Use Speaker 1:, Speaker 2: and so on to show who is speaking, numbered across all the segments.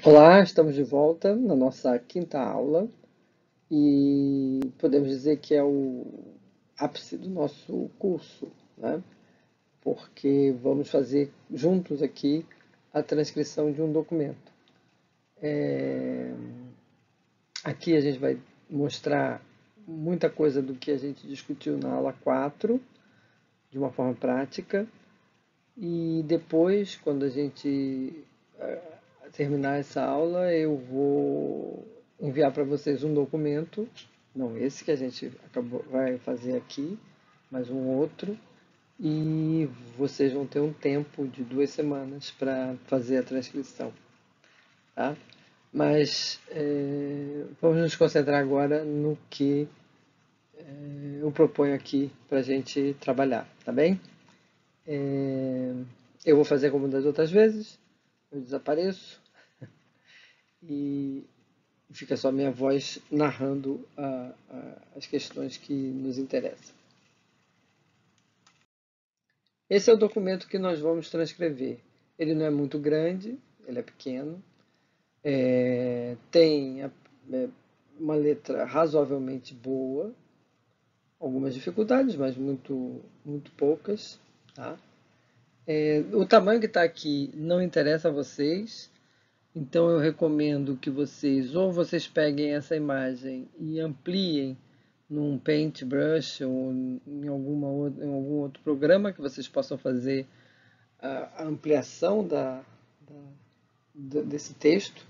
Speaker 1: Olá, estamos de volta na nossa quinta aula e podemos dizer que é o ápice do nosso curso, né? Porque vamos fazer juntos aqui a transcrição de um documento. Aqui a gente vai mostrar muita coisa do que a gente discutiu na aula 4 de uma forma prática, e depois, quando a gente terminar essa aula, eu vou enviar para vocês um documento, não esse que a gente vai fazer aqui, mas um outro, e vocês vão ter um tempo de 2 semanas para fazer a transcrição, tá? Mas vamos nos concentrar agora no que eu proponho aqui para a gente trabalhar, tá bem? Eu vou fazer como das outras vezes, eu desapareço e fica só minha voz narrando as questões que nos interessam. Esse é o documento que nós vamos transcrever. Ele não é muito grande, ele é pequeno, tem uma letra razoavelmente boa, algumas dificuldades, mas muito poucas. Tá? O tamanho que está aqui não interessa a vocês, então eu recomendo que vocês peguem essa imagem e ampliem num Paintbrush ou em em algum outro programa que vocês possam fazer a ampliação desse texto,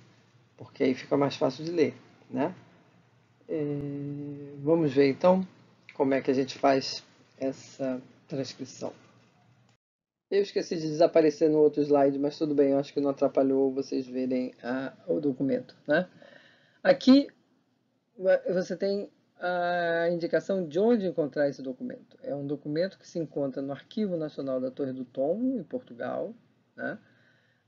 Speaker 1: porque aí fica mais fácil de ler, né? Vamos ver então como é que a gente faz essa transcrição. Eu esqueci de desaparecer no outro slide, mas tudo bem, eu acho que não atrapalhou vocês verem o documento, né? Aqui você tem a indicação de onde encontrar esse documento. É um documento que se encontra no Arquivo Nacional da Torre do Tombo, em Portugal, né?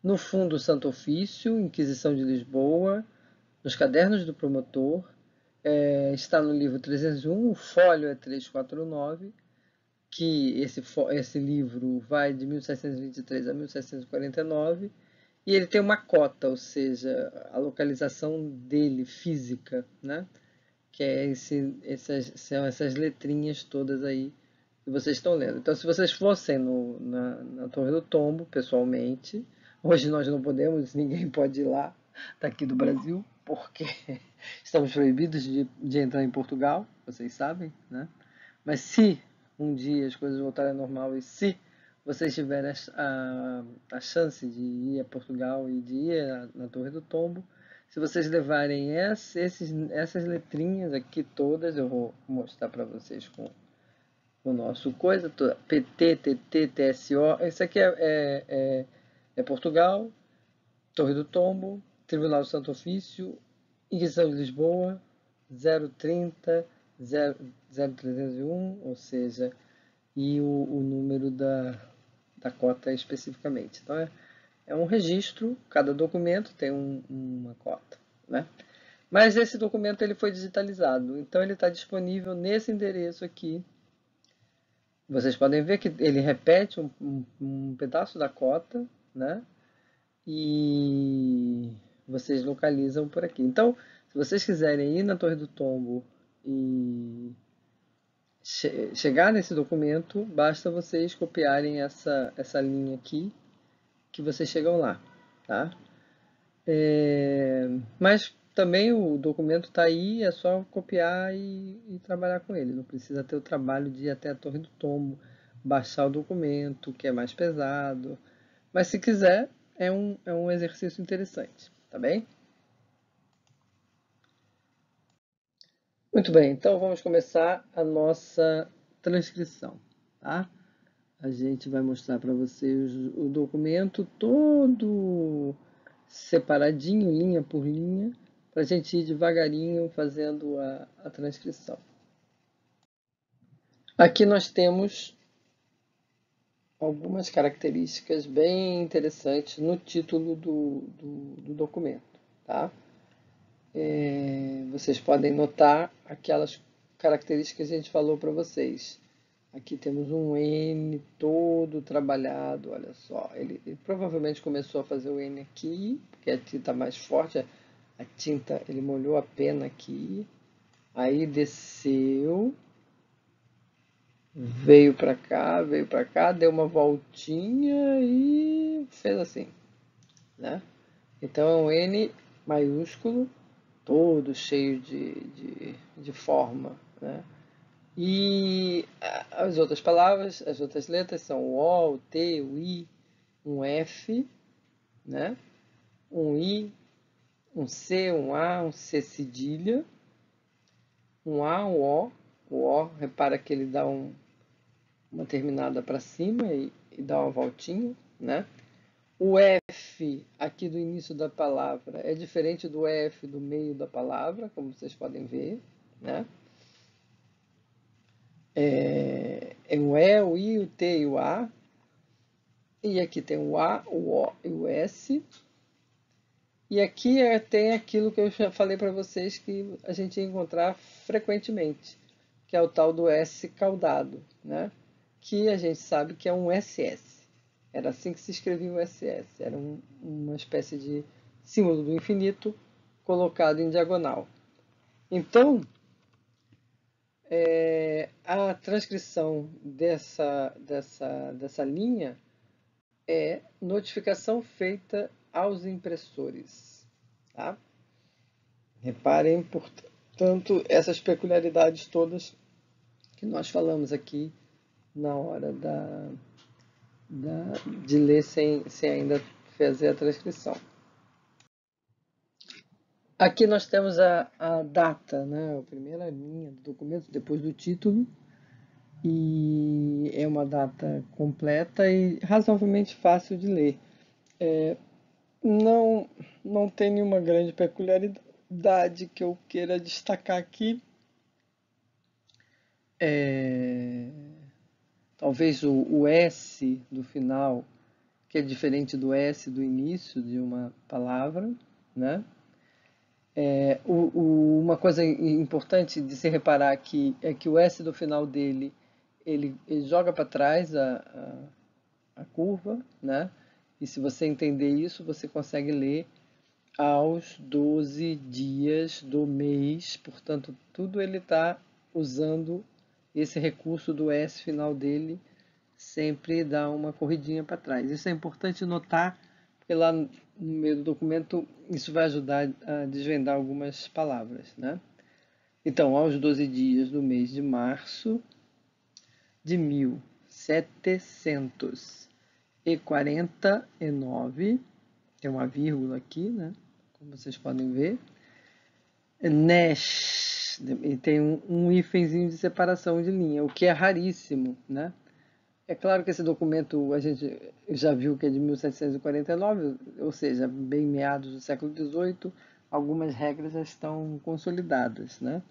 Speaker 1: No Fundo Santo Ofício, Inquisição de Lisboa, nos Cadernos do Promotor, está no livro 301, o fólio é 349, que esse livro vai de 1723 a 1749, e ele tem uma cota, ou seja, a localização dele física, né? Que é são essas letrinhas todas aí que vocês estão lendo. Então, se vocês fossem na Torre do Tombo, pessoalmente, hoje nós não podemos, ninguém pode ir lá, daqui do Brasil, porque estamos proibidos de entrar em Portugal, vocês sabem, né? Mas se um dia as coisas voltarem ao normal e se vocês tiverem a chance de ir a Portugal e de ir na Torre do Tombo, se vocês levarem essas letrinhas aqui todas, eu vou mostrar para vocês com o nosso coisa, PT, TT, TSO. Esse aqui é Portugal, Torre do Tombo, Tribunal do Santo Ofício, Inquisição de Lisboa, 030, 0301, ou seja, e o número da cota especificamente. Então, é um registro, cada documento tem uma cota, né? Mas esse documento ele foi digitalizado, então ele está disponível nesse endereço aqui. Vocês podem ver que ele repete um pedaço da cota, né? E vocês localizam por aqui. Então, se vocês quiserem ir na Torre do Tombo e chegar nesse documento, basta vocês copiarem essa linha aqui, que vocês chegam lá, tá? Mas também o documento está aí, é só copiar e trabalhar com ele. Não precisa ter o trabalho de ir até a Torre do Tombo, baixar o documento, que é mais pesado. Mas se quiser, é um exercício interessante, tá bem? Muito bem, então vamos começar a nossa transcrição, tá? A gente vai mostrar para vocês o documento todo separadinho, linha por linha, para a gente ir devagarinho fazendo a transcrição. Aqui nós temos algumas características bem interessantes no título do documento, tá? Vocês podem notar aquelas características que a gente falou para vocês. Aqui temos um N todo trabalhado, olha só. Ele provavelmente começou a fazer o N aqui, porque a tinta mais forte, a tinta, ele molhou a pena aqui, aí desceu, veio para cá, deu uma voltinha e fez assim, né? Então é um N maiúsculo, todo cheio de forma, né? E as outras palavras, as outras letras são o O, o T, o I, um F, né? Um I, um C, um A, um C cedilha, um A, um O. O O, repara que ele dá uma terminada para cima e dá uma voltinha, né? O F aqui do início da palavra é diferente do F do meio da palavra, como vocês podem ver, né? É o E, o I, o T e o A. E aqui tem o A, o O e o S. E aqui tem aquilo que eu já falei para vocês que a gente ia encontrar frequentemente, que é o tal do S caudado, né? Que a gente sabe que é um SS. Era assim que se escrevia o SS. Era uma espécie de símbolo do infinito colocado em diagonal. Então, a transcrição dessa linha é notificação feita aos impressores. Tá? Reparem, portanto, essas peculiaridades todas que nós falamos aqui na hora de ler sem ainda fazer a transcrição. Aqui nós temos a data, né? A primeira linha do documento, depois do título, e é uma data completa e razoavelmente fácil de ler. Não, não tem nenhuma grande peculiaridade que eu queira destacar aqui. Talvez o S do final, que é diferente do S do início de uma palavra, né? Uma coisa importante de se reparar aqui é que o S do final dele, ele joga para trás a curva, né? E se você entender isso, você consegue ler aos 12 dias do mês. Portanto, tudo ele está usando esse recurso do S final dele, sempre dá uma corridinha para trás. Isso é importante notar, porque lá no meio do documento isso vai ajudar a desvendar algumas palavras, né? Então, aos 12 dias do mês de março de 1749, tem uma vírgula aqui, né? Como vocês podem ver, Nash, e tem um hífenzinho de separação de linha, o que é raríssimo, né? É claro que esse documento a gente já viu que é de 1749, ou seja, bem meados do século XVIII, algumas regras já estão consolidadas, né?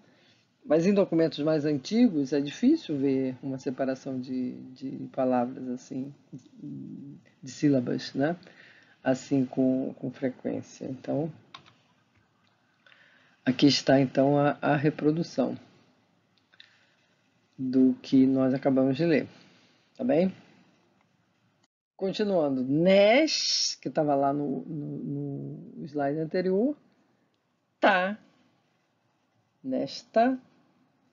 Speaker 1: Mas em documentos mais antigos é difícil ver uma separação de palavras assim, de sílabas, né? Assim com frequência. Então, aqui está então a reprodução do que nós acabamos de ler, tá bem? Continuando, Nash, que estava lá no slide anterior, tá nesta,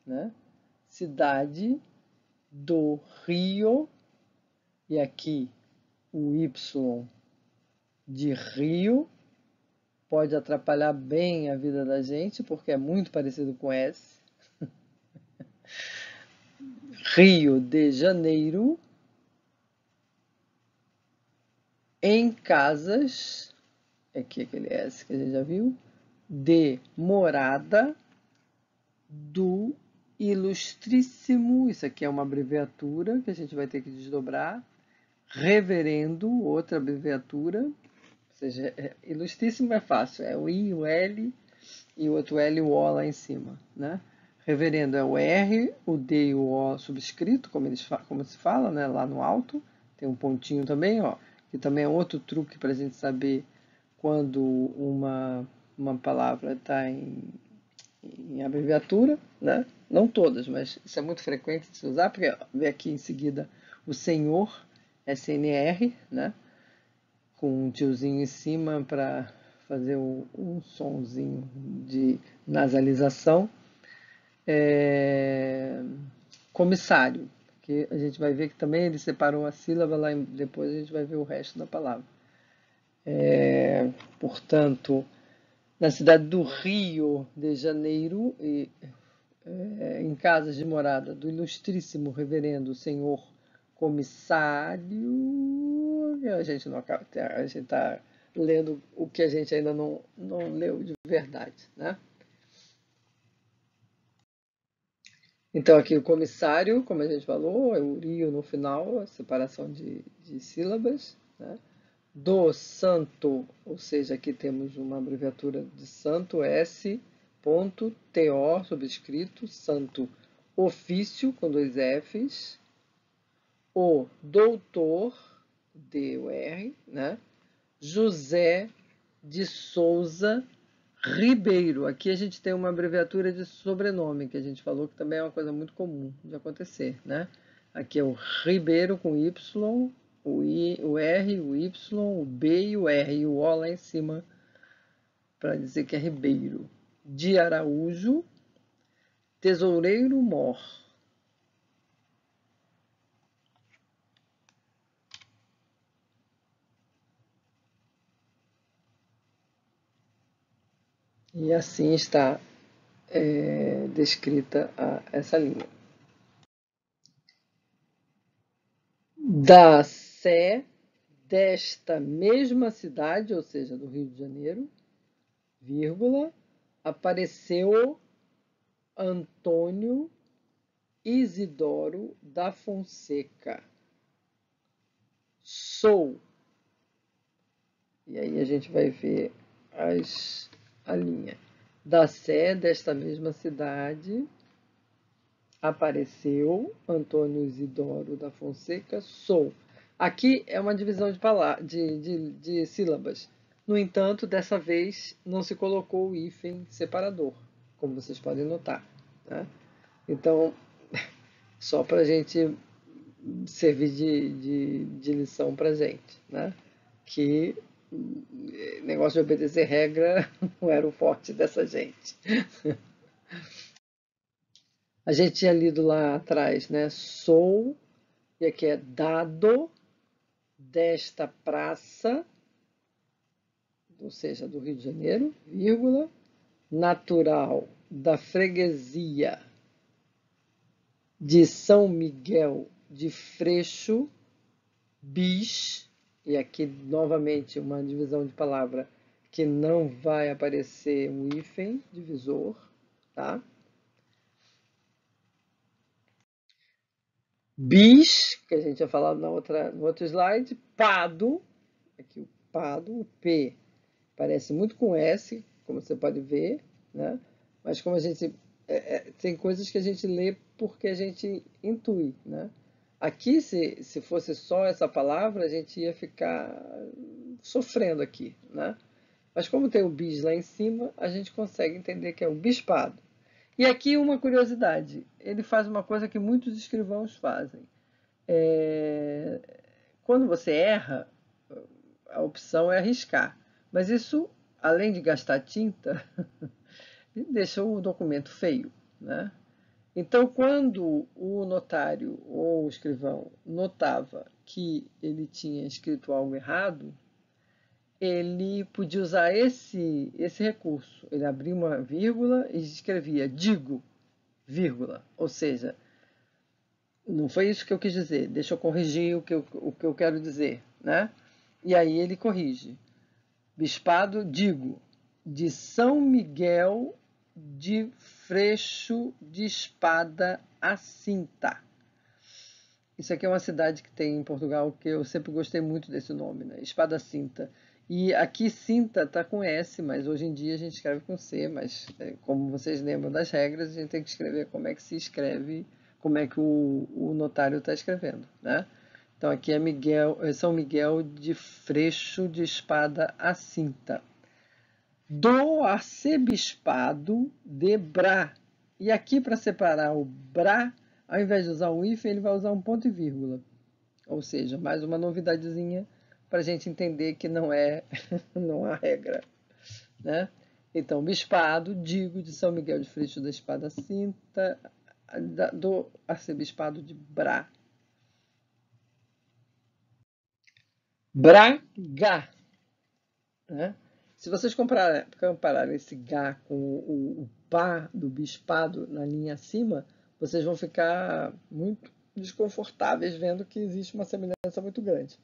Speaker 1: né, cidade do Rio, e aqui o Y de Rio pode atrapalhar bem a vida da gente, porque é muito parecido com S. Rio de Janeiro, em casas, aqui aquele S que a gente já viu, de morada do ilustríssimo, isso aqui é uma abreviatura que a gente vai ter que desdobrar, reverendo, outra abreviatura, ou seja, ilustríssimo é fácil, é o I, o L e o outro L e o O lá em cima, né? Reverendo é o R, o D e o O subscrito, como se fala, né? Lá no alto, tem um pontinho também, ó, que também é outro truque para a gente saber quando uma palavra está em abreviatura, né? Não todas, mas isso é muito frequente de se usar, porque vê aqui em seguida o senhor, SNR, né? Com um tiozinho em cima para fazer um sonzinho de nasalização. Comissário, que a gente vai ver que também ele separou a sílaba, lá depois a gente vai ver o resto da palavra. Portanto, na cidade do Rio de Janeiro, em casas de morada do ilustríssimo reverendo senhor comissário, a gente não a gente está lendo o que a gente ainda não leu de verdade, né? Então aqui o comissário, como a gente falou, é o rio no final, a separação de sílabas, né? Do santo, ou seja, aqui temos uma abreviatura de santo, S.TO, subscrito, santo ofício, com dois Fs, o doutor, D-U-R, né? José de Souza Ribeiro. Aqui a gente tem uma abreviatura de sobrenome, que a gente falou que também é uma coisa muito comum de acontecer, né? Aqui é o Ribeiro com Y, o R, o Y, o B e o R, e o O lá em cima, para dizer que é Ribeiro. De Araújo, Tesoureiro Mor. E assim está descrita essa linha. Da Sé desta mesma cidade, ou seja, do Rio de Janeiro, vírgula, apareceu Antônio Isidoro da Fonseca. Sou. E aí a gente vai ver a linha. Da Sé desta mesma cidade, apareceu Antônio Isidoro da Fonseca, sou. Aqui é uma divisão de sílabas. No entanto, dessa vez não se colocou o hífen separador, como vocês podem notar, né? Então, só para a gente servir de lição para a gente, né? Que negócio de obedecer regra não era o forte dessa gente. A gente tinha lido lá atrás, né? Sou, e aqui é dado desta praça, ou seja, do Rio de Janeiro, vírgula, natural da freguesia de São Miguel de Freixo, bis, e aqui novamente uma divisão de palavra que não vai aparecer um hífen divisor, tá? Bis, que a gente tinha falado no outro slide, pado, aqui o pado, o P parece muito com S, como você pode ver, né? Mas como a gente tem coisas que a gente lê porque a gente intui, né? Aqui, se fosse só essa palavra, a gente ia ficar sofrendo aqui, né? Mas como tem o bis lá em cima, a gente consegue entender que é o bispado. E aqui uma curiosidade, ele faz uma coisa que muitos escrivãos fazem. É, Quando você erra, a opção é arriscar. Mas isso, além de gastar tinta, deixa o documento feio, né? Então, quando o notário ou o escrivão notava que ele tinha escrito algo errado, ele podia usar esse recurso. Ele abria uma vírgula e escrevia digo, vírgula. Ou seja, não foi isso que eu quis dizer, deixa eu corrigir o que eu quero dizer, né? E aí ele corrige. Bispado, digo, de São Miguel de Freixo de Espada a Cinta. Isso aqui é uma cidade que tem em Portugal que eu sempre gostei muito desse nome, né? Espada Cinta. E aqui Cinta está com S, mas hoje em dia a gente escreve com C, mas como vocês lembram das regras, a gente tem que escrever como é que se escreve, como é que o notário está escrevendo, né? Então aqui é São Miguel de Freixo de Espada a Cinta. do arcebispado de Bra. E aqui, para separar o Bra, ao invés de usar um hífen, ele vai usar um ponto e vírgula. Ou seja, mais uma novidadezinha para a gente entender que não é não há regra, né? Então, bispado, digo, de São Miguel de Freixo da Espada Cinta, do arcebispado de Bra. Braga, né? Se vocês compararem esse Gá com o Pá do bispado na linha acima, vocês vão ficar muito desconfortáveis vendo que existe uma semelhança muito grande.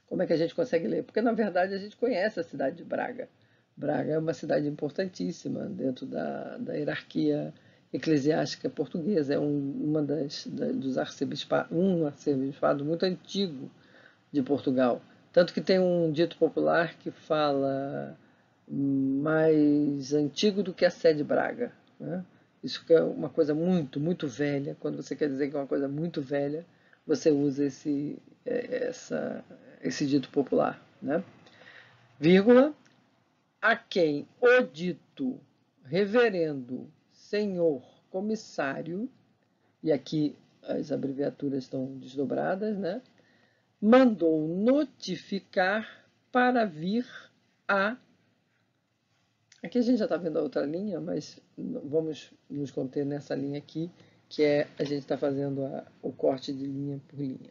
Speaker 1: Como é que a gente consegue ler? Porque, na verdade, a gente conhece a cidade de Braga. Braga é uma cidade importantíssima dentro da hierarquia eclesiástica portuguesa. É dos um arcebispado muito antigo de Portugal. Tanto que tem um dito popular que fala mais antigo do que a sé de Braga, né? Isso que é uma coisa muito, muito velha. Quando você quer dizer que é uma coisa muito velha, você usa esse dito popular, né? Vírgula, a quem o dito reverendo senhor comissário, e aqui as abreviaturas estão desdobradas, né? Mandou notificar para vir a. Aqui a gente já está vendo a outra linha, mas vamos nos conter nessa linha aqui, que é a gente está fazendo o corte de linha por linha.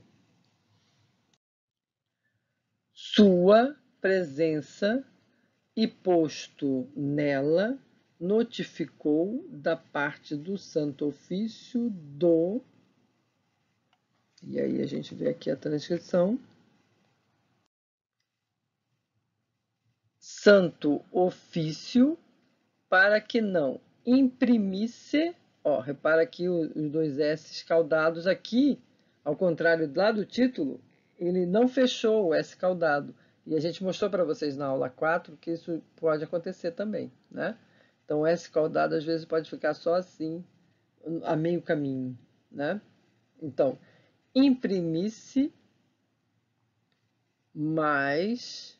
Speaker 1: Sua presença e posto nela, notificou da parte do Santo Ofício do. E aí a gente vê aqui a transcrição. Santo Ofício, para que não imprimisse. Ó, repara aqui os dois S escaldados aqui, ao contrário lá do título, ele não fechou o S escaldado. E a gente mostrou para vocês na aula 4 que isso pode acontecer também, né? Então, o S escaldado às vezes pode ficar só assim, a meio caminho, né? Então, imprimisse mais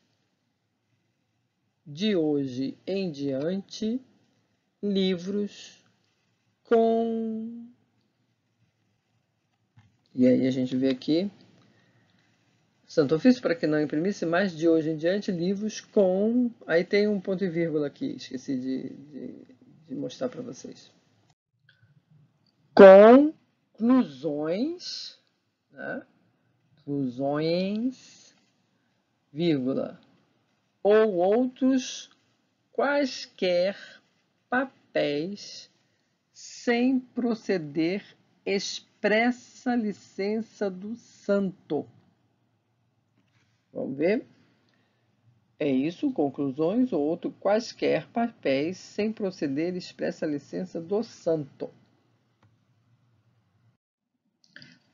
Speaker 1: de hoje em diante livros com. E aí a gente vê aqui, Santo Ofício, para que não imprimisse mais de hoje em diante livros com. Aí tem um ponto e vírgula aqui, esqueci de mostrar para vocês. Conclusões, né? Conclusões, vírgula, ou outros quaisquer papéis sem proceder expressa licença do santo. Vamos ver? É isso, conclusões ou outro quaisquer papéis sem proceder expressa licença do santo.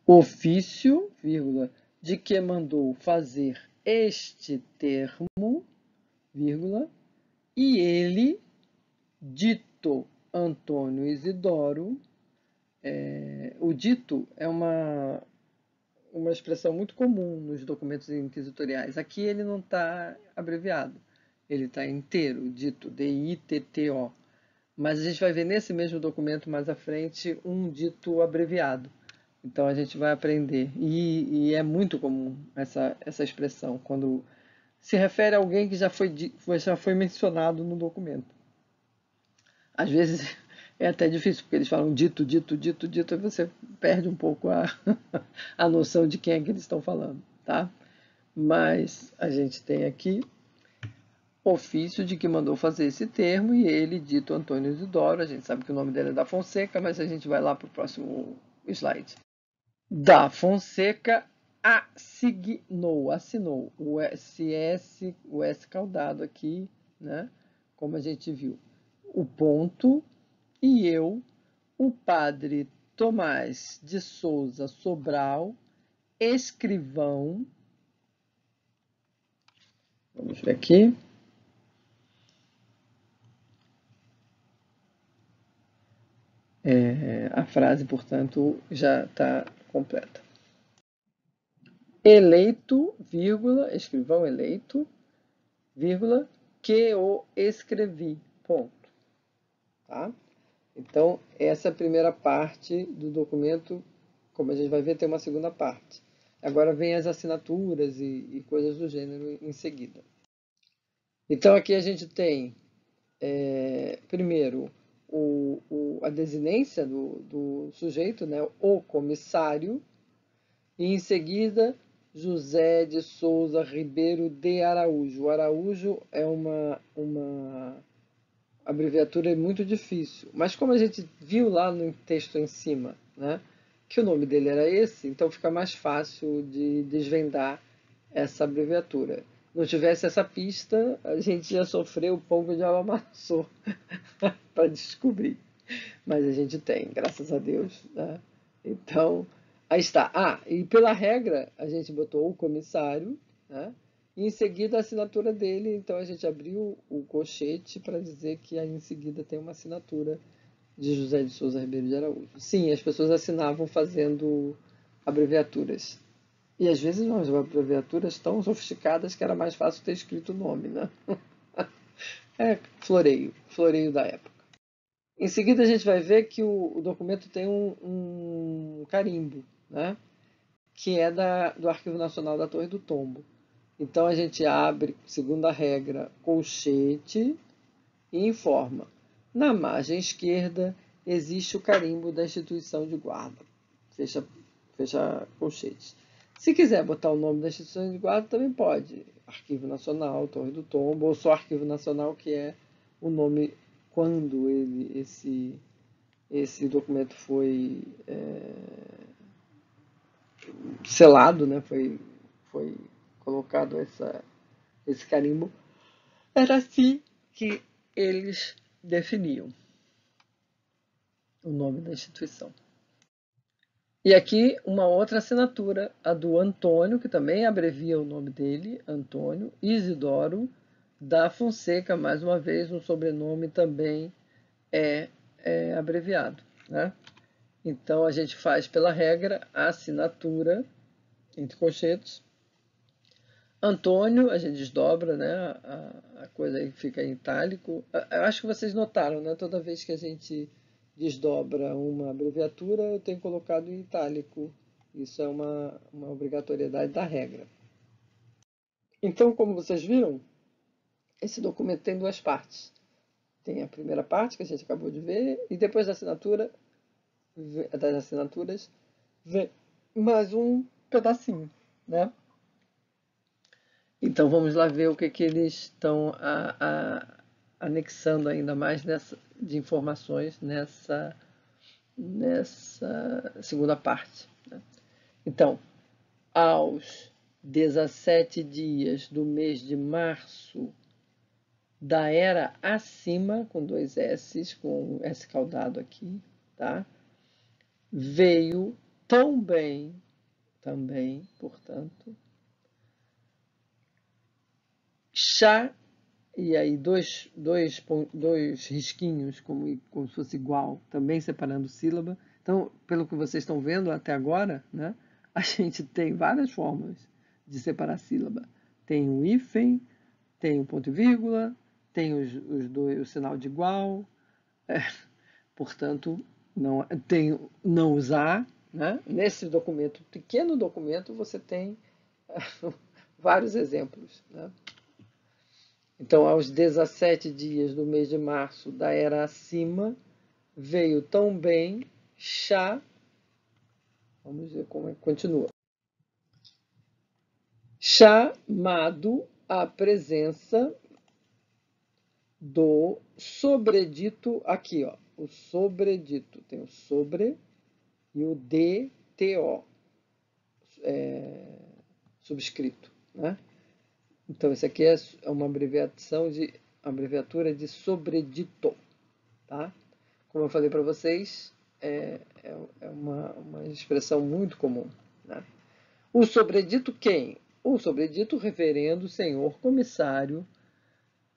Speaker 1: Ofício, vírgula, de que mandou fazer este termo, vírgula, e ele, dito Antônio Isidoro. O dito é uma expressão muito comum nos documentos inquisitoriais. Aqui ele não está abreviado, ele está inteiro, dito, D-I-T-T-O. Mas a gente vai ver nesse mesmo documento mais à frente um dito abreviado. Então a gente vai aprender. E é muito comum essa expressão, quando se refere a alguém que já foi mencionado no documento. Às vezes é até difícil, porque eles falam dito, dito, dito, dito, e você perde um pouco a noção de quem é que eles estão falando, tá? Mas a gente tem aqui ofício de que mandou fazer esse termo, e ele, dito Antônio Isidoro, a gente sabe que o nome dele é da Fonseca, mas a gente vai lá para o próximo slide. Da Fonseca assinou o SS, o S caldado aqui, né? Como a gente viu, o ponto, e eu, o padre Tomás de Souza Sobral, escrivão. Vamos ver aqui. A frase, portanto, já está completa. Eleito, vírgula, escrivão eleito, vírgula, que o escrevi. Ponto. Tá? Então, essa é a primeira parte do documento. Como a gente vai ver, tem uma segunda parte. Agora vem as assinaturas e coisas do gênero em seguida. Então, aqui a gente tem, primeiro, a desinência do sujeito, né, o comissário, e em seguida, José de Souza Ribeiro de Araújo. O Araújo é uma abreviatura muito difícil, mas como a gente viu lá no texto em cima, né, que o nome dele era esse, então fica mais fácil de desvendar essa abreviatura. Não tivesse essa pista, a gente ia sofrer o pão que o diabo amassou para descobrir. Mas a gente tem, graças a Deus. Né? Então, aí está. Ah, e pela regra, a gente botou o comissário, né? E em seguida a assinatura dele. Então a gente abriu o colchete para dizer que aí em seguida tem uma assinatura de José de Souza Ribeiro de Araújo. Sim, as pessoas assinavam fazendo abreviaturas. E às vezes umas abreviaturas tão sofisticadas que era mais fácil ter escrito o nome, né? É floreio da época. Em seguida a gente vai ver que o documento tem um carimbo, né? Que é do Arquivo Nacional da Torre do Tombo. Então a gente abre, segundo a regra, colchete e informa. Na margem esquerda existe o carimbo da instituição de guarda. Fecha colchete. Se quiser botar o nome da instituição de guarda, também pode. Arquivo Nacional, Torre do Tombo, ou só Arquivo Nacional, que é o nome quando esse documento foi selado, né? Foi colocado esse carimbo. Era assim que eles definiam o nome da instituição. E aqui uma outra assinatura, a do Antônio, que também abrevia o nome dele, Antônio Isidoro da Fonseca, mais uma vez, um sobrenome também é abreviado. Né? Então a gente faz pela regra a assinatura entre colchetes. Antônio, a gente desdobra, né? A coisa aí fica em itálico. Eu acho que vocês notaram, né? Toda vez que a gente desdobra uma abreviatura, eu tenho colocado em itálico. Isso é uma obrigatoriedade da regra. Então, como vocês viram, esse documento tem duas partes. Tem a primeira parte, que a gente acabou de ver, e depois das assinaturas, vem mais um pedacinho, né? Então vamos lá ver o que eles estão anexando ainda mais de informações nessa segunda parte. Né? Então, aos 17 dias do mês de março da era acima, com dois S, com S caudado aqui, tá? Veio também, portanto, chá, e aí dois risquinhos, como se fosse igual, também separando sílaba. Então, pelo que vocês estão vendo até agora, né, a gente tem várias formas de separar sílaba. Tem o hífen, tem o ponto e vírgula, tem o sinal de igual, portanto, tem não usar. Né? Nesse documento, pequeno documento, você tem vários exemplos. Né? Então, aos 17 dias do mês de março da era acima, veio também chá. Vamos ver como é que continua. Chamado à presença do sobredito, aqui, ó, o sobredito, tem o sobre e o DTO, subscrito, né? Então, isso aqui é uma abreviatura de sobredito, tá? Como eu falei para vocês, é uma expressão muito comum. Né? O sobredito quem? O sobredito reverendo senhor comissário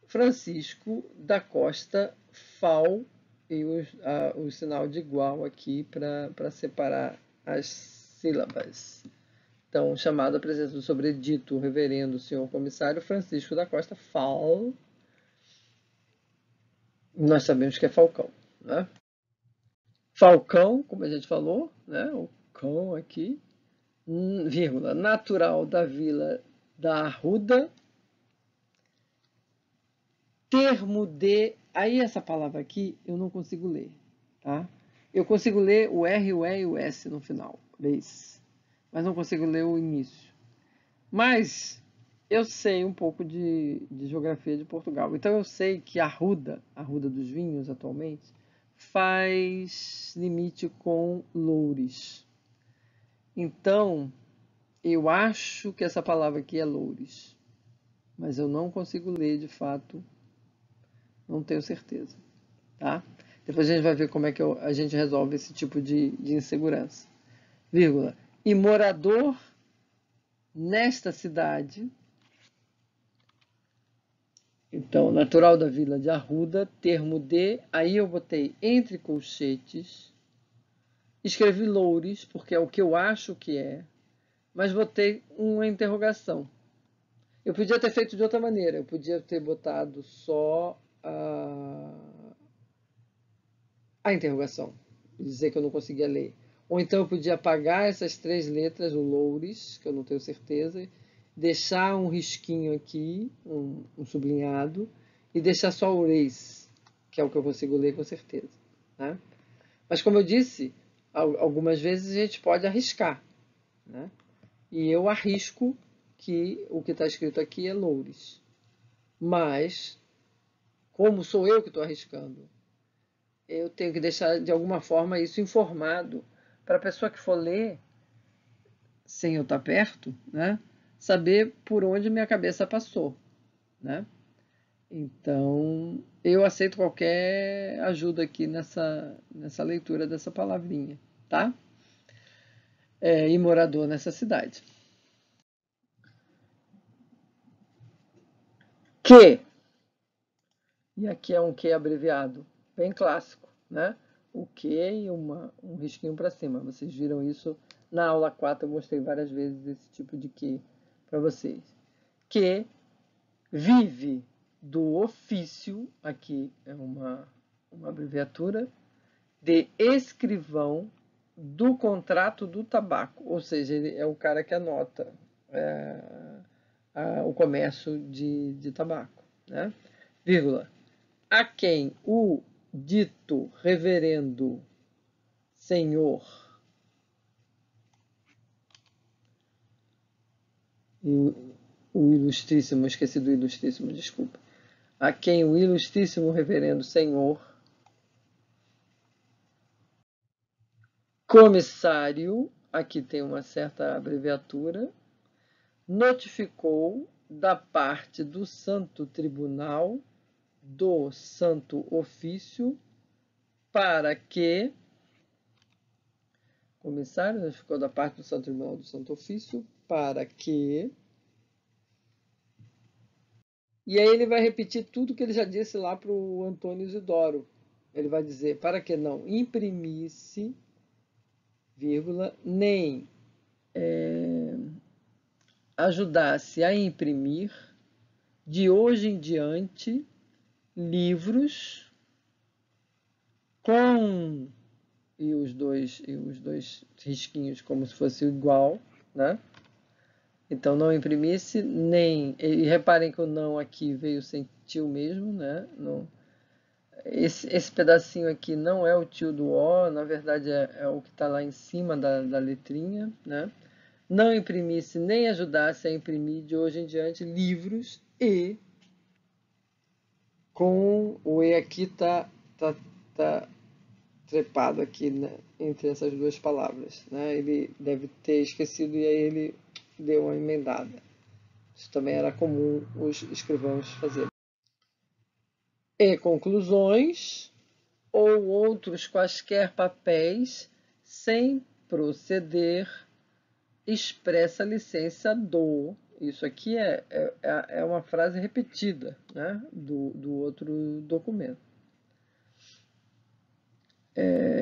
Speaker 1: Francisco da Costa Fal, e o sinal de igual aqui para separar as sílabas. Então, chamado a presença do sobredito reverendo senhor comissário Francisco da Costa Fal, nós sabemos que é Falcão, né? Falcão, como a gente falou, né? O cão aqui, vírgula, natural da vila da Arruda, termo de... Aí essa palavra aqui eu não consigo ler, tá? Eu consigo ler o R, o E e o S no final, leis, mas não consigo ler o início. Mas eu sei um pouco de geografia de Portugal, então eu sei que a Arruda dos Vinhos atualmente, faz limite com Loures. Então, eu acho que essa palavra aqui é Loures, mas eu não consigo ler de fato, não tenho certeza, tá? Depois a gente vai ver como é que a gente resolve esse tipo de insegurança. Vírgula. E morador nesta cidade, então, natural da vila de Arruda, termo de, aí eu botei entre colchetes, escrevi Loures, porque é o que eu acho que é, mas botei uma interrogação. Eu podia ter feito de outra maneira, eu podia ter botado só a interrogação, dizer que eu não conseguia ler. Ou então eu podia apagar essas 3 letras, o Loures, que eu não tenho certeza, deixar um risquinho aqui, um sublinhado, e deixar só o Reis, que é o que eu consigo ler com certeza, né? Mas como eu disse, algumas vezes a gente pode arriscar, né? E eu arrisco que o que está escrito aqui é Loures. Mas, como sou eu que estou arriscando, eu tenho que deixar de alguma forma isso informado para a pessoa que for ler, sem eu estar perto, né, saber por onde minha cabeça passou, né? Então, eu aceito qualquer ajuda aqui nessa leitura dessa palavrinha, tá? E morador nessa cidade. Que, e aqui é um que abreviado, bem clássico, né? O que e um risquinho para cima. Vocês viram isso na aula 4, eu mostrei várias vezes esse tipo de que para vocês. Que vive do ofício, aqui é uma abreviatura, de escrivão do contrato do tabaco, ou seja, ele é o cara que anota o comércio de tabaco, né? Vírgula. A quem o dito reverendo senhor, o ilustríssimo, esqueci do ilustríssimo, desculpa, a quem o ilustríssimo reverendo senhor comissário, aqui tem uma certa abreviatura, notificou da parte do Santo Tribunal do Santo Ofício para que comissário notificou da parte do Santo Tribunal do Santo Ofício para que, e aí ele vai repetir tudo que ele já disse lá para o Antônio Isidoro. Ele vai dizer para que não imprimisse, vírgula, nem ajudasse a imprimir de hoje em diante livros com e os dois risquinhos como se fosse igual, né? Então não imprimisse nem, e reparem que o não aqui veio sem tio mesmo, né? Não, esse pedacinho aqui não é o tio do O, na verdade é o que está lá em cima da letrinha, né? Não imprimisse nem ajudasse a imprimir de hoje em diante livros e com o E aqui tá trepado aqui, né, entre essas duas palavras, né? Ele deve ter esquecido e aí ele deu uma emendada. Isso também era comum os escrivãos fazerem. E conclusões ou outros quaisquer papéis sem proceder expressa licença do. Isso aqui é uma frase repetida, né, do outro documento.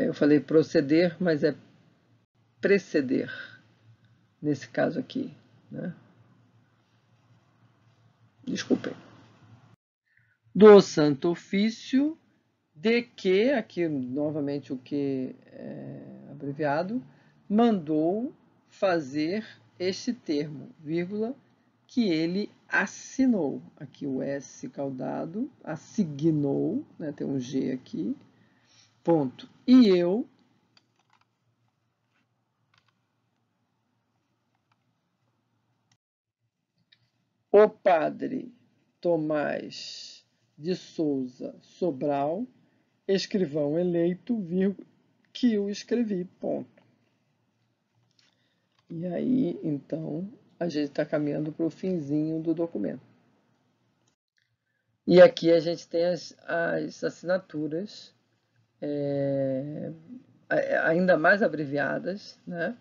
Speaker 1: Eu falei proceder, mas é preceder, nesse caso aqui, né? Desculpem. Do Santo Ofício de que, aqui novamente o que é abreviado, mandou fazer este termo, vírgula, que ele assinou. Aqui o S caudado, assignou, né, tem um G aqui, ponto. E eu, o padre Tomás de Souza Sobral, escrivão eleito, vírgula, que eu escrevi, ponto. E aí, então, a gente está caminhando para o finzinho do documento. E aqui a gente tem as assinaturas ainda mais abreviadas, né?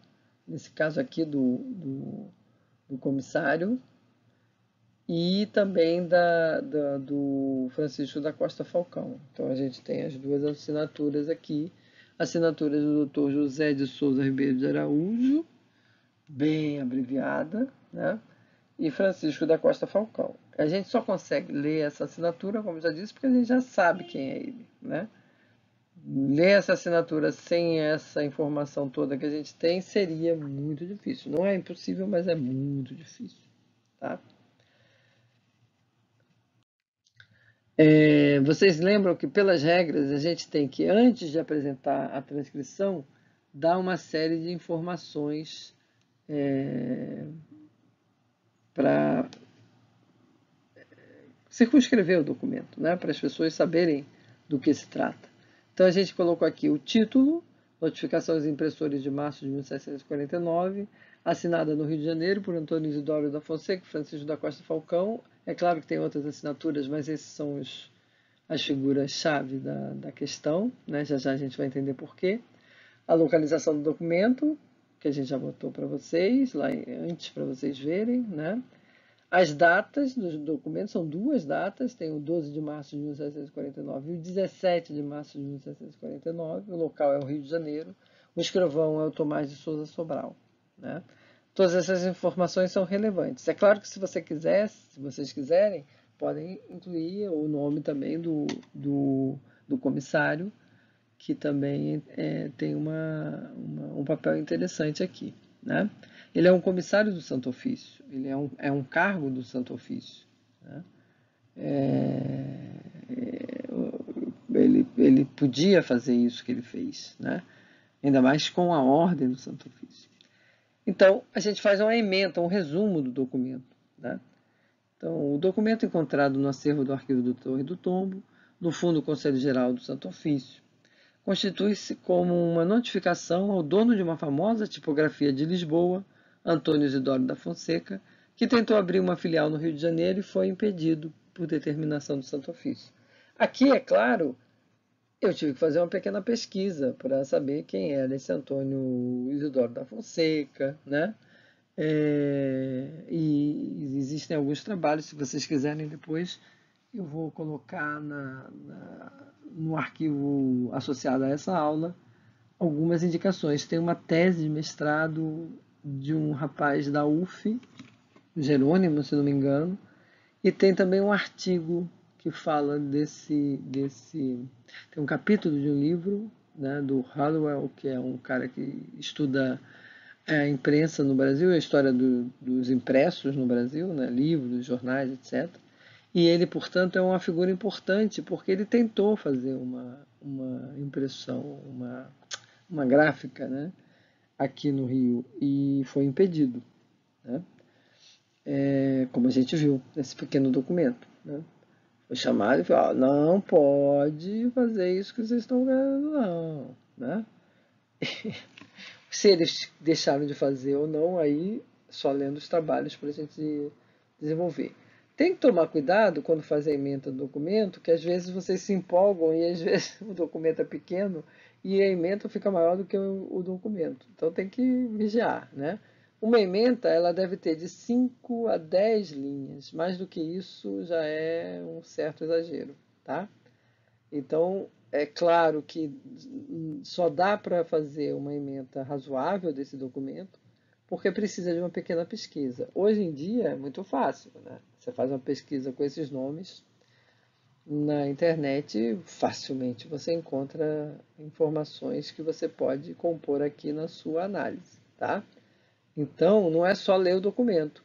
Speaker 1: Nesse caso aqui do comissário, e também do Francisco da Costa Falcão. Então a gente tem as duas assinaturas aqui, assinaturas do Dr. José de Souza Ribeiro de Araújo, bem abreviada, né? E Francisco da Costa Falcão. A gente só consegue ler essa assinatura, como já disse, porque a gente já sabe quem é ele, né? Ler essa assinatura sem essa informação toda que a gente tem seria muito difícil. Não é impossível, mas é muito difícil, tá? Vocês lembram que, pelas regras, a gente tem que, antes de apresentar a transcrição, dar uma série de informações para circunscrever o documento, né? Para as pessoas saberem do que se trata. Então, a gente colocou aqui o título, notificação aos impressores de março de 1749, assinada no Rio de Janeiro por Antônio Isidoro da Fonseca e Francisco da Costa Falcão. É claro que tem outras assinaturas, mas esses são as figuras-chave da questão, né? Já já a gente vai entender por quê. A localização do documento, que a gente já botou para vocês, lá antes para vocês verem, né? As datas dos documentos são duas datas, tem o 12 de março de 1749 e o 17 de março de 1749. O local é o Rio de Janeiro, o escrivão é o Tomás de Souza Sobral, né? Todas essas informações são relevantes. É claro que se vocês quiserem, podem incluir o nome também do comissário, que também tem um papel interessante aqui, né? Ele é um comissário do Santo Ofício, ele é um cargo do Santo Ofício, né? Ele podia fazer isso que ele fez, né? Ainda mais com a ordem do Santo Ofício. Então, a gente faz uma ementa, um resumo do documento, né? Então, o documento encontrado no acervo do Arquivo do Torre do Tombo, no Fundo Conselho Geral do Santo Ofício, constitui-se como uma notificação ao dono de uma famosa tipografia de Lisboa, Antônio Isidoro da Fonseca, que tentou abrir uma filial no Rio de Janeiro e foi impedido por determinação do Santo Ofício. Aqui, é claro, eu tive que fazer uma pequena pesquisa para saber quem era esse Antônio Isidoro da Fonseca, né? E existem alguns trabalhos, se vocês quiserem depois, eu vou colocar no arquivo associado a essa aula algumas indicações. Tem uma tese de mestrado de um rapaz da UF, Jerônimo, se não me engano, e tem também um artigo que fala tem um capítulo de um livro, né, do Hallowell, que é um cara que estuda a imprensa no Brasil, a história dos impressos no Brasil, né, livros, jornais, etc. E ele, portanto, é uma figura importante porque ele tentou fazer uma impressão, uma gráfica, né, aqui no Rio e foi impedido, né? Como a gente viu nesse pequeno documento, né? Foi chamado e falou: não pode fazer isso que vocês estão vendo, não, né? Se eles deixaram de fazer ou não, aí só lendo os trabalhos para a gente desenvolver. Tem que tomar cuidado quando faz a ementa do documento, que às vezes vocês se empolgam e às vezes o documento é pequeno e a ementa fica maior do que o documento. Então tem que vigiar, né? Uma ementa ela deve ter de 5 a 10 linhas. Mais do que isso já é um certo exagero, tá? Então, é claro que só dá para fazer uma ementa razoável desse documento porque precisa de uma pequena pesquisa. Hoje em dia é muito fácil, né? Você faz uma pesquisa com esses nomes na internet, facilmente você encontra informações que você pode compor aqui na sua análise, tá? Então, não é só ler o documento,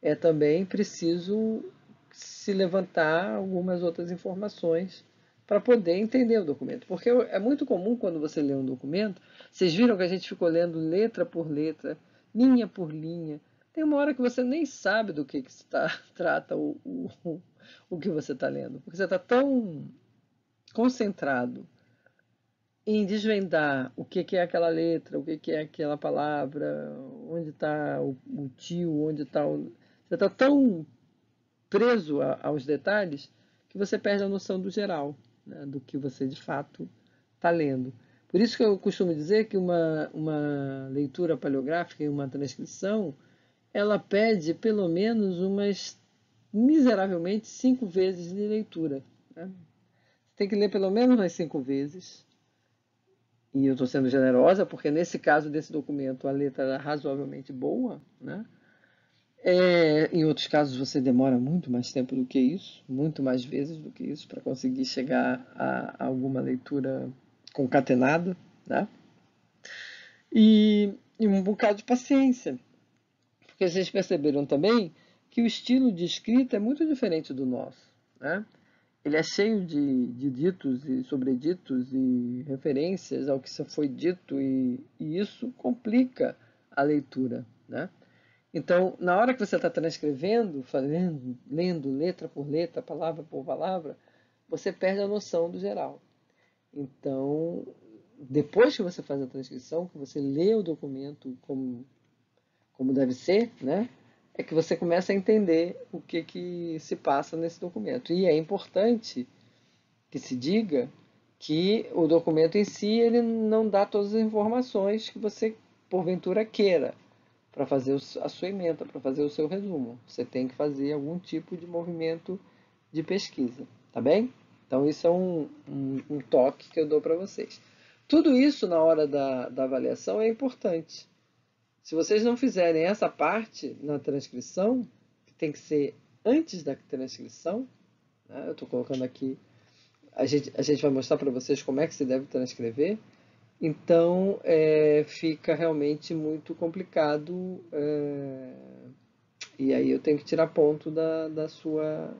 Speaker 1: é também preciso se levantar algumas outras informações para poder entender o documento. Porque é muito comum quando você lê um documento, vocês viram que a gente ficou lendo letra por letra, linha por linha. Tem uma hora que você nem sabe do que trata o que você está lendo, porque você está tão concentrado em desvendar o que é aquela letra, o que é aquela palavra, onde está o tio, onde está o. Você está tão preso aos detalhes que você perde a noção do geral, né, do que você de fato está lendo. Por isso que eu costumo dizer que uma leitura paleográfica e uma transcrição, ela pede pelo menos umas, miseravelmente, 5 vezes de leitura. Né? Você tem que ler pelo menos umas 5 vezes. E eu estou sendo generosa, porque nesse caso desse documento a letra era razoavelmente boa, né? Em outros casos você demora muito mais tempo do que isso, muito mais vezes do que isso, para conseguir chegar a alguma leitura concatenada, né? E um bocado de paciência, porque vocês perceberam também que o estilo de escrita é muito diferente do nosso, né? Ele é cheio de ditos e sobreditos e referências ao que já foi dito, e isso complica a leitura, né? Então, na hora que você está transcrevendo, fazendo, lendo letra por letra, palavra por palavra, você perde a noção do geral. Então, depois que você faz a transcrição, que você lê o documento como deve ser, né? É que você começa a entender o que se passa nesse documento. E é importante que se diga que o documento em si ele não dá todas as informações que você, porventura, queira para fazer a sua ementa, para fazer o seu resumo. Você tem que fazer algum tipo de movimento de pesquisa, tá bem? Então, isso é um toque que eu dou para vocês. Tudo isso na hora da avaliação é importante. Se vocês não fizerem essa parte na transcrição, que tem que ser antes da transcrição, né? Eu estou colocando aqui, a gente vai mostrar para vocês como é que se deve transcrever, então fica realmente muito complicado, e aí eu tenho que tirar ponto da sua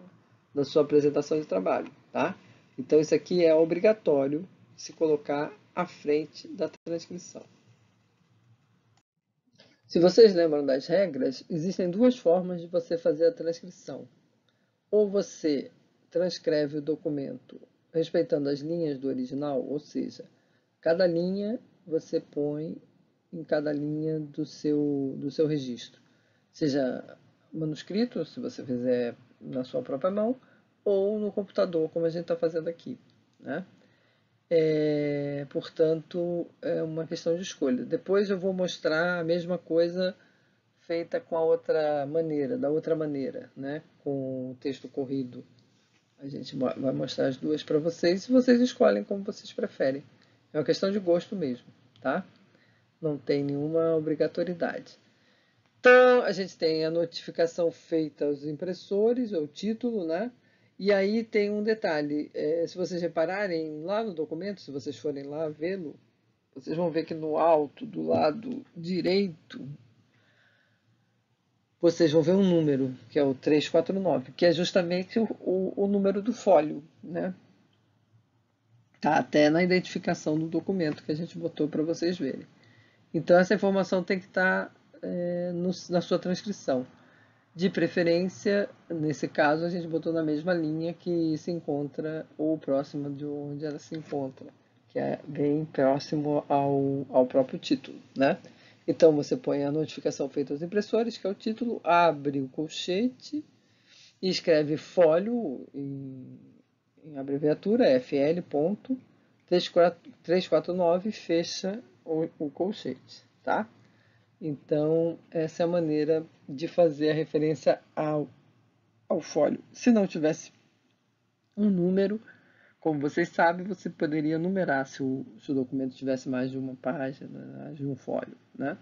Speaker 1: apresentação de trabalho, tá? Então isso aqui é obrigatório se colocar à frente da transcrição. Se vocês lembram das regras, existem duas formas de você fazer a transcrição. Ou você transcreve o documento respeitando as linhas do original, ou seja, cada linha você põe em cada linha do seu registro. Seja manuscrito, se você fizer na sua própria mão, ou no computador, como a gente está fazendo aqui, né? Portanto, é uma questão de escolha. Depois eu vou mostrar a mesma coisa feita com a outra maneira, da outra maneira, né? Com o texto corrido. A gente vai mostrar as duas para vocês e vocês escolhem como vocês preferem. É uma questão de gosto mesmo, tá? Não tem nenhuma obrigatoriedade. Então, a gente tem a notificação feita aos impressores, o título, né? E aí tem um detalhe, se vocês repararem lá no documento, se vocês forem lá vê-lo, vocês vão ver que no alto, do lado direito, vocês vão ver um número, que é o 349, que é justamente o número do folho, né? Tá até na identificação do documento que a gente botou para vocês verem. Então, essa informação tem que estar na sua transcrição. De preferência, nesse caso, a gente botou na mesma linha que se encontra, ou próxima de onde ela se encontra, que é bem próximo ao próprio título, né? Então, você põe a notificação feita aos impressores, que é o título, abre o colchete e escreve folio em abreviatura, FL.349, fecha o colchete, tá? Então, essa é a maneira de fazer a referência ao folio. Se não tivesse um número, como vocês sabem, você poderia numerar se o documento tivesse mais de uma página, mais de um folio, né?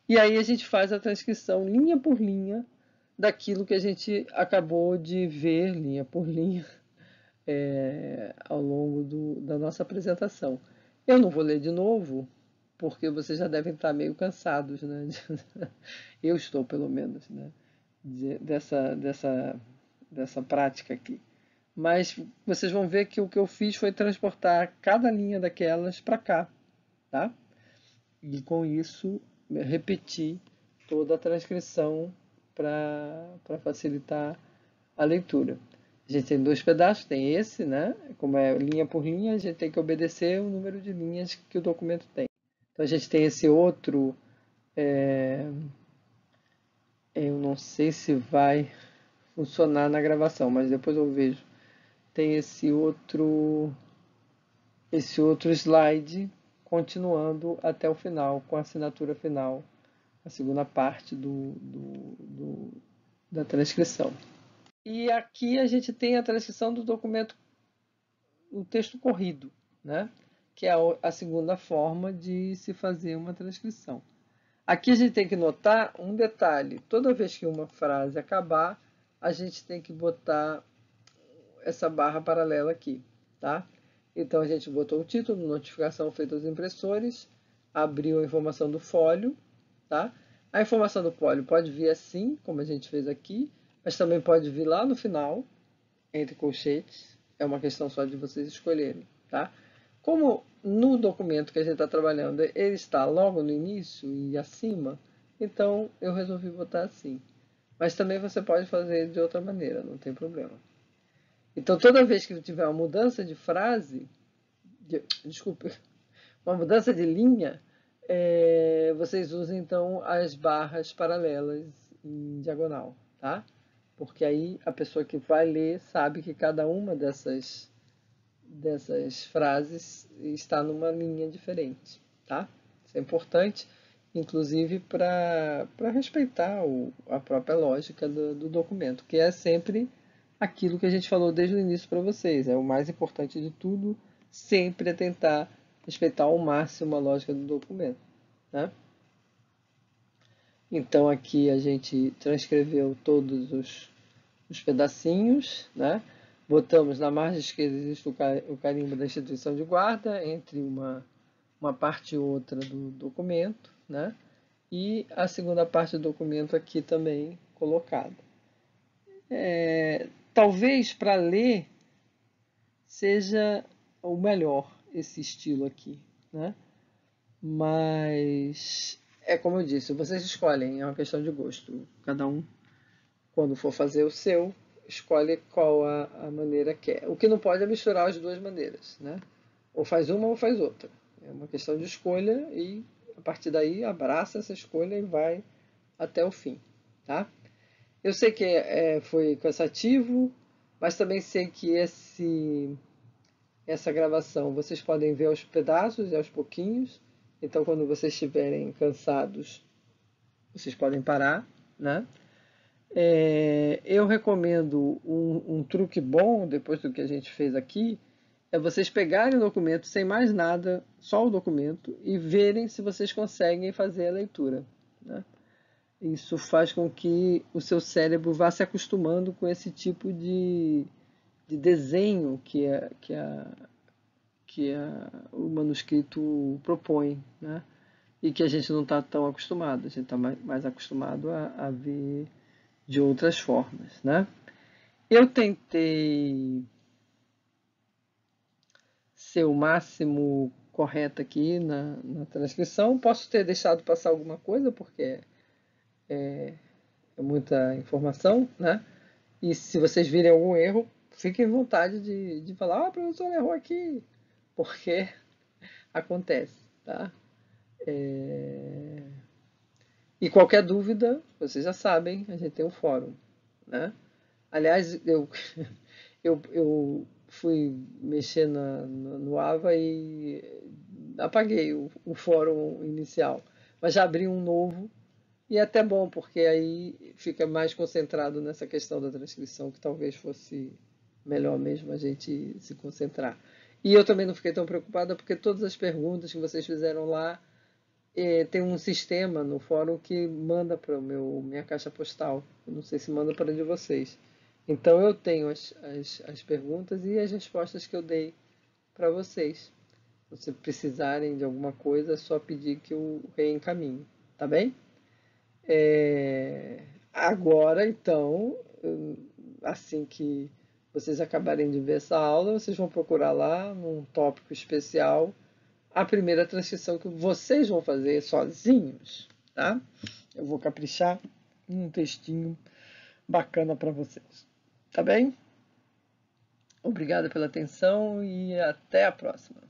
Speaker 1: E aí a gente faz a transcrição linha por linha daquilo que a gente acabou de ver, linha por linha, ao longo da nossa apresentação. Eu não vou ler de novo, porque vocês já devem estar meio cansados, né? Eu estou, pelo menos, né? Dessa prática aqui. Mas vocês vão ver que o que eu fiz foi transportar cada linha daquelas para cá, tá? E com isso repetir toda a transcrição para facilitar a leitura. A gente tem dois pedaços, tem esse, né? Como é linha por linha, a gente tem que obedecer o número de linhas que o documento tem. Então a gente tem esse outro, eu não sei se vai funcionar na gravação, mas depois eu vejo. Tem esse outro slide continuando até o final, com a assinatura final, a segunda parte da transcrição. E aqui a gente tem a transcrição do documento, o texto corrido, né? Que é a segunda forma de se fazer uma transcrição. Aqui a gente tem que notar um detalhe. Toda vez que uma frase acabar, a gente tem que botar essa barra paralela aqui, tá? Então a gente botou o título, notificação feita aos impressores, abriu a informação do fólio, tá? A informação do fólio pode vir assim, como a gente fez aqui, mas também pode vir lá no final, entre colchetes. É uma questão só de vocês escolherem, tá? Como no documento que a gente está trabalhando, ele está logo no início e acima, então eu resolvi botar assim. Mas também você pode fazer de outra maneira, não tem problema. Então, toda vez que tiver uma mudança de frase, desculpe, uma mudança de linha, vocês usem então as barras paralelas em diagonal, tá? Porque aí a pessoa que vai ler sabe que cada uma dessas frases está numa linha diferente, tá? Isso é importante, inclusive para respeitar a própria lógica do documento, que é sempre aquilo que a gente falou desde o início para vocês. É o mais importante de tudo, sempre é tentar respeitar ao máximo a lógica do documento, né? Então aqui a gente transcreveu todos os pedacinhos, né? Botamos na margem esquerda existe o carimbo da instituição de guarda entre uma parte e outra do documento, né? E a segunda parte do documento aqui também colocada. Talvez para ler seja o melhor esse estilo aqui, né? Mas é como eu disse, vocês escolhem, é uma questão de gosto. Cada um, quando for fazer o seu, escolhe qual a maneira que é. O que não pode é misturar as duas maneiras, né? Ou faz uma ou faz outra. É uma questão de escolha e a partir daí abraça essa escolha e vai até o fim, tá? Eu sei que foi cansativo, mas também sei que essa gravação vocês podem ver aos pedaços e aos pouquinhos. Então, quando vocês estiverem cansados, vocês podem parar, né? Eu recomendo um truque bom, depois do que a gente fez aqui, é vocês pegarem o documento sem mais nada, só o documento, e verem se vocês conseguem fazer a leitura, né? Isso faz com que o seu cérebro vá se acostumando com esse tipo de desenho que o manuscrito propõe, né? E que a gente não está tão acostumado, a gente está mais acostumado a ver de outras formas, né? Eu tentei ser o máximo correto aqui na transcrição. Posso ter deixado passar alguma coisa, porque é muita informação, né? E se vocês virem algum erro, fiquem à vontade de falar, o professor errou aqui, porque acontece, tá? E qualquer dúvida, vocês já sabem, a gente tem um fórum, né? Aliás, eu fui mexer no AVA e apaguei o fórum inicial, mas já abri um novo e é até bom, porque aí fica mais concentrado nessa questão da transcrição, que talvez fosse melhor mesmo a gente se concentrar. E eu também não fiquei tão preocupada, porque todas as perguntas que vocês fizeram lá, tem um sistema no fórum que manda para minha caixa postal. Eu não sei se manda para de vocês. Então eu tenho as perguntas e as respostas que eu dei para vocês. Se precisarem de alguma coisa, é só pedir que eu reencaminhe, tá bem? Agora, então, assim que vocês acabarem de ver essa aula, vocês vão procurar lá num tópico especial a primeira transcrição que vocês vão fazer sozinhos, tá? Eu vou caprichar num textinho bacana para vocês, tá bem? Obrigado pela atenção e até a próxima.